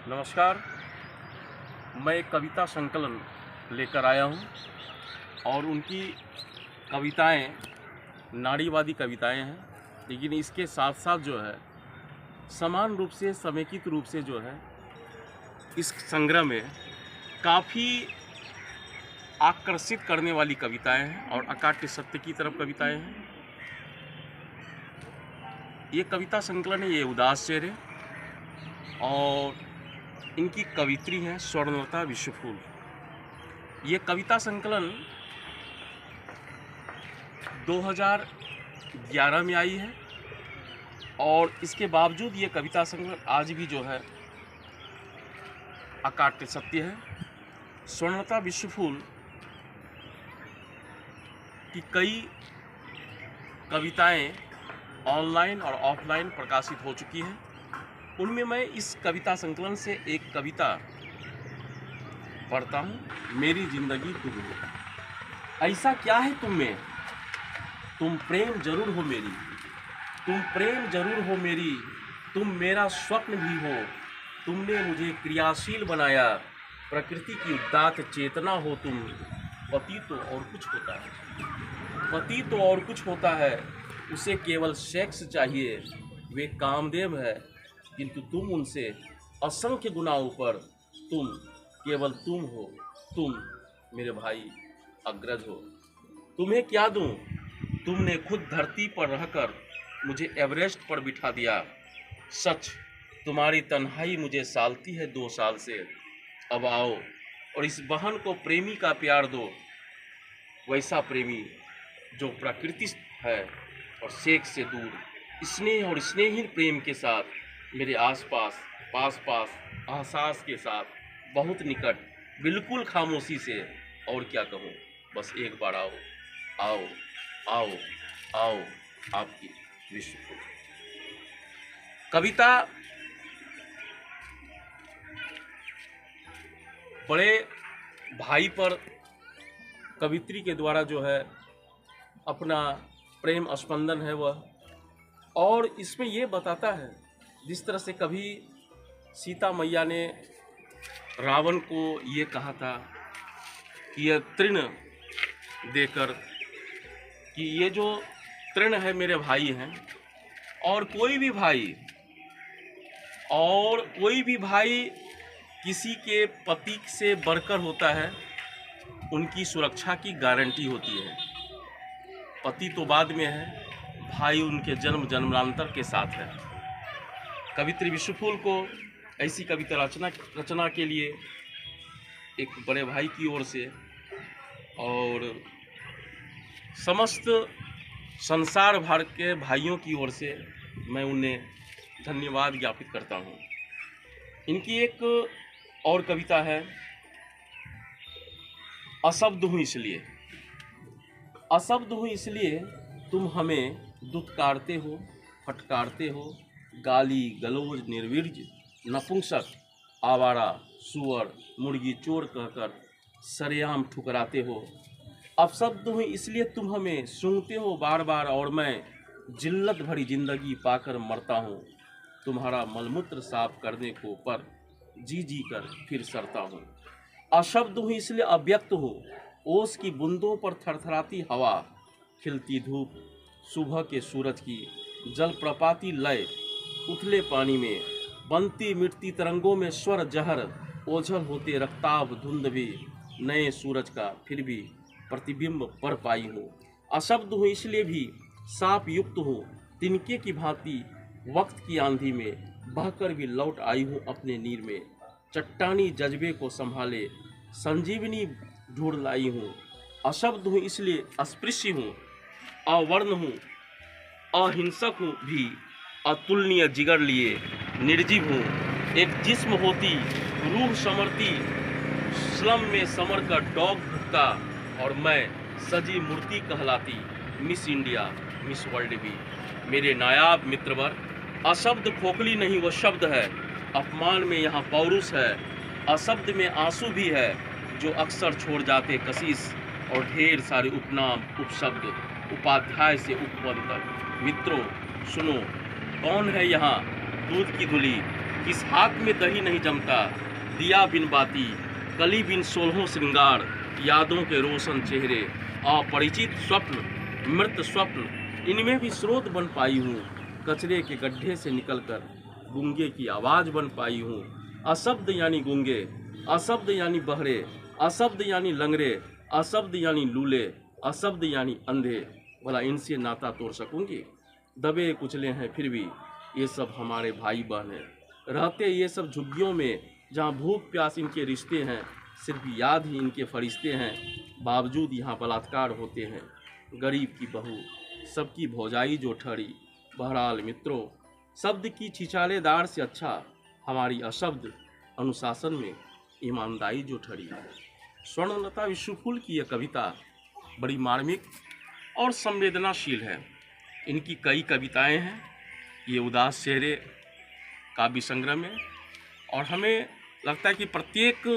नमस्कार। मैं एक कविता संकलन लेकर आया हूँ और उनकी कविताएं नारीवादी कविताएं हैं, लेकिन इसके साथ साथ जो है समान रूप से समेकित रूप से जो है इस संग्रह में काफ़ी आकर्षित करने वाली कविताएं हैं और अकाट्य सत्य की तरफ कविताएं हैं। ये कविता संकलन है, ये उदास चेहरे, और इनकी कवित्री हैं स्वर्णलता विश्वफूल। ये कविता संकलन 2011 में आई है और इसके बावजूद ये कविता संकलन आज भी जो है अकाट्य सत्य है। स्वर्णलता विश्वफूल की कई कविताएं ऑनलाइन और ऑफलाइन प्रकाशित हो चुकी हैं। उनमें मैं इस कविता संकलन से एक कविता पढ़ता हूँ, मेरी जिंदगी तुम हो। ऐसा क्या है तुम में, तुम प्रेम जरूर हो मेरी, तुम प्रेम जरूर हो मेरी, तुम मेरा स्वप्न भी हो। तुमने मुझे क्रियाशील बनाया, प्रकृति की उदात्त चेतना हो तुम। पति तो और कुछ होता है, पति तो और कुछ होता है, उसे केवल सेक्स चाहिए, वे कामदेव है, किंतु तुम उनसे असंख्य गुना ऊपर। तुम केवल तुम हो, तुम मेरे भाई अग्रज हो। तुम्हें क्या दूं, तुमने खुद धरती पर रहकर मुझे एवरेस्ट पर बिठा दिया। सच तुम्हारी तन्हाई मुझे सालती है 2 साल से। अब आओ और इस बहन को प्रेमी का प्यार दो, वैसा प्रेमी जो प्रकृति है और सेक्स से दूर, स्नेह और स्नेहीन प्रेम के साथ मेरे आसपास, पास पास, एहसास के साथ, बहुत निकट, बिल्कुल खामोशी से। और क्या कहूँ, बस एक बार आओ आओ आओ आओ, आपकी विश्वफूल। कविता बड़े भाई पर कवित्री के द्वारा जो है अपना प्रेम स्पंदन है वह, और इसमें ये बताता है जिस तरह से कभी सीता मैया ने रावण को ये कहा था कि यह तृण देकर कि ये जो तृण है मेरे भाई हैं, और कोई भी भाई किसी के पति से बढ़कर होता है, उनकी सुरक्षा की गारंटी होती है। पति तो बाद में है, भाई उनके जन्म जन्मांतर के साथ है। कवित्री विश्वफूल को ऐसी कविता रचना के लिए एक बड़े भाई की ओर से और समस्त संसार भर के भाइयों की ओर से मैं उन्हें धन्यवाद ज्ञापित करता हूँ। इनकी एक और कविता है, अशब्द हूँ इसलिए। अशब्द हूँ इसलिए तुम हमें दुत्कारते हो, फटकारते हो, गाली गलौज निर्वीर्य नपुंसक आवारा सुअर मुर्गी चोर कहकर सरेआम ठुकराते हो। अपशब्द हूँ इसलिए तुम हमें सूंघते हो बार बार, और मैं जिल्लत भरी जिंदगी पाकर मरता हूँ। तुम्हारा मलमूत्र साफ करने को पर जी जी कर फिर सरता हूँ। अशब्द हूँ इसलिए अव्यक्त हूँ, ओस की बूंदों पर थरथराती हवा, खिलती धूप, सुबह के सूरज की जलप्रपाती लय, उथले पानी में बनती मिटती तरंगों में स्वर जहर, ओझल होते रक्ताब धुंध भी नए सूरज का फिर भी प्रतिबिंब पर पाई हूँ। अशब्द हूँ इसलिए भी साप युक्त हूँ, तिनके की भांति वक्त की आंधी में बहकर भी लौट आई हूँ अपने नीर में। चट्टानी जज्बे को संभाले संजीवनी ढूंढ लाई हूँ। अशब्द हूँ इसलिए अस्पृश्य हूँ, अवर्ण हूँ, अहिंसक हूँ भी, अतुलनीय जिगर लिए निर्जीव हूँ। एक जिस्म होती रूह समरती, स्लम में समर का डॉग भुगता, और मैं सजी मूर्ति कहलाती, मिस इंडिया मिस वर्ल्ड भी। मेरे नायाब मित्रवर, अशब्द खोखली नहीं वो शब्द है, अपमान में यहाँ पौरुष है। अशब्द में आंसू भी है जो अक्सर छोड़ जाते कशिश, और ढेर सारे उपनाम उपशब्द उपाध्याय से उपपद तक। मित्रों सुनो, कौन है यहाँ दूध की धुली किस हाथ में दही नहीं जमता, दिया बिन बाती, कली बिन सोलहों श्रृंगार, यादों के रोशन चेहरे, अपरिचित स्वप्न, मृत स्वप्न, इनमें भी स्रोत बन पाई हूँ। कचरे के गड्ढे से निकलकर गूंगे की आवाज़ बन पाई हूँ। अशब्द यानी गूंगे, अशब्द यानी बहरे, अशब्द यानी लंगड़े, अशब्द यानी लूले, अशब्द यानी अंधे। भला इनसे नाता तोड़ सकूंगी? दबे कुचले हैं फिर भी ये सब हमारे भाई बहन हैं। रहते ये सब झुग्गियों में जहाँ भूख प्यास इनके रिश्ते हैं, सिर्फ याद ही इनके फरिश्ते हैं। बावजूद यहाँ बलात्कार होते हैं। गरीब की बहू सबकी भौजाई जो ठहरी। बहरहाल मित्रों, शब्द की छिछालेदार से अच्छा हमारी अशब्द अनुशासन में ईमानदारी जो ठहरी। स्वर्णलता विश्वफुल की यह कविता बड़ी मार्मिक और संवेदनाशील है। इनकी कई कविताएं हैं। ये उदास चेहरे काव्य संग्रह में, और हमें लगता है कि प्रत्येक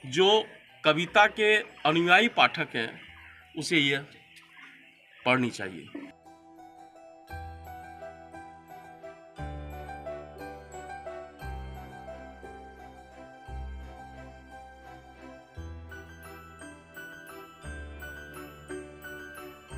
जो कविता के अनुयायी पाठक हैं उसे यह पढ़नी चाहिए।